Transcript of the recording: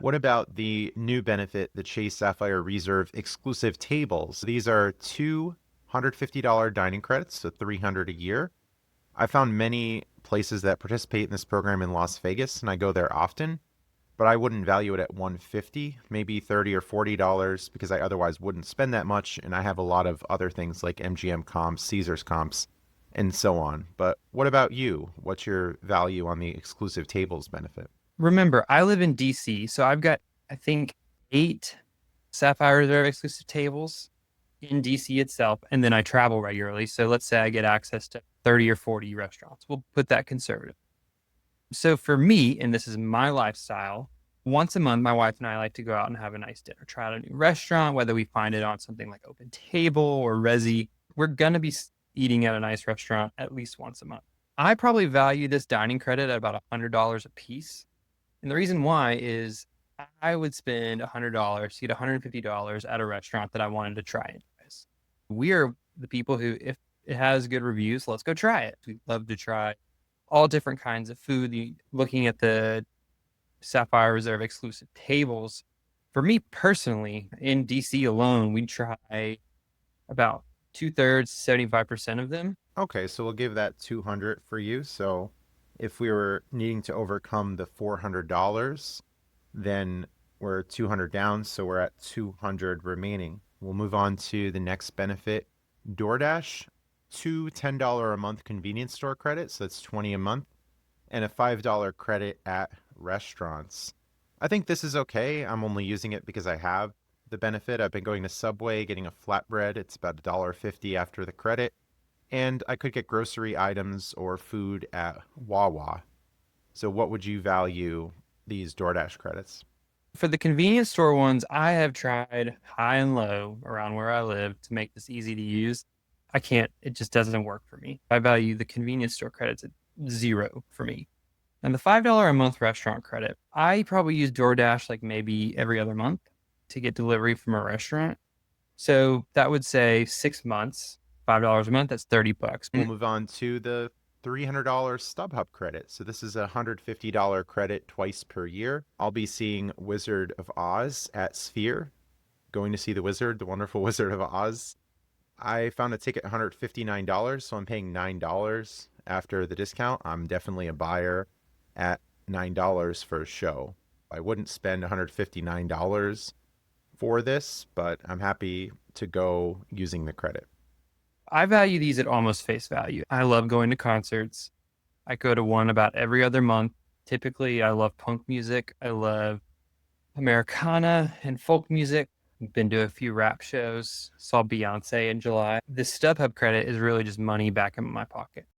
What about the new benefit, the Chase Sapphire Reserve exclusive tables? These are two $150 dining credits, so 300 a year. I found many places that participate in this program in Las Vegas, and I go there often, but I wouldn't value it at 150, maybe 30 or $40 because I otherwise wouldn't spend that much, and I have a lot of other things like MGM comps, Caesars comps, and so on. But what about you? What's your value on the exclusive tables benefit? Remember, I live in DC, so I've got, I think, 8 Sapphire Reserve exclusive tables in DC itself, and then I travel regularly. So let's say I get access to 30 or 40 restaurants. We'll put that conservative. So for me, and this is my lifestyle, once a month, my wife and I like to go out and have a nice dinner, try out a new restaurant, whether we find it on something like Open Table or Resi. We're going to be eating at a nice restaurant at least once a month. I probably value this dining credit at about $100 a piece. And the reason why is I would spend $100 to get $150 at a restaurant that I wanted to try anyways. We are the people who, if it has good reviews, let's go try it. We love to try all different kinds of food. Looking at the Sapphire Reserve exclusive tables, for me personally, in DC alone, we try about 2/3, 75% of them. Okay, so we'll give that 200 for you. So if we were needing to overcome the $400, then we're 200 down, so we're at 200 remaining. We'll move on to the next benefit, DoorDash, two $10 a month convenience store credits, so that's 20 a month, and a $5 credit at restaurants. I think this is okay. I'm only using it because I have the benefit. I've been going to Subway, getting a flatbread. It's about $1.50 after the credit. And I could get grocery items or food at Wawa. So what would you value these DoorDash credits? For the convenience store ones, I have tried high and low around where I live to make this easy to use. I can't, it just doesn't work for me. I value the convenience store credits at 0 for me. And the $5 a month restaurant credit, I probably use DoorDash like maybe every other month to get delivery from a restaurant. So that would say 6 months, $5 a month, that's $30. We'll move on to the $300 StubHub credit. So this is a $150 credit twice per year. I'll be seeing Wizard of Oz at Sphere, going to see the Wizard, the wonderful Wizard of Oz. I found a ticket $159, so I'm paying $9 after the discount. I'm definitely a buyer at $9 for a show. I wouldn't spend $159 for this, but I'm happy to go using the credit. I value these at almost face value. I love going to concerts. I go to one about every other month. Typically, I love punk music. I love Americana and folk music. Been to a few rap shows. Saw Beyonce in July. This StubHub credit is really just money back in my pocket.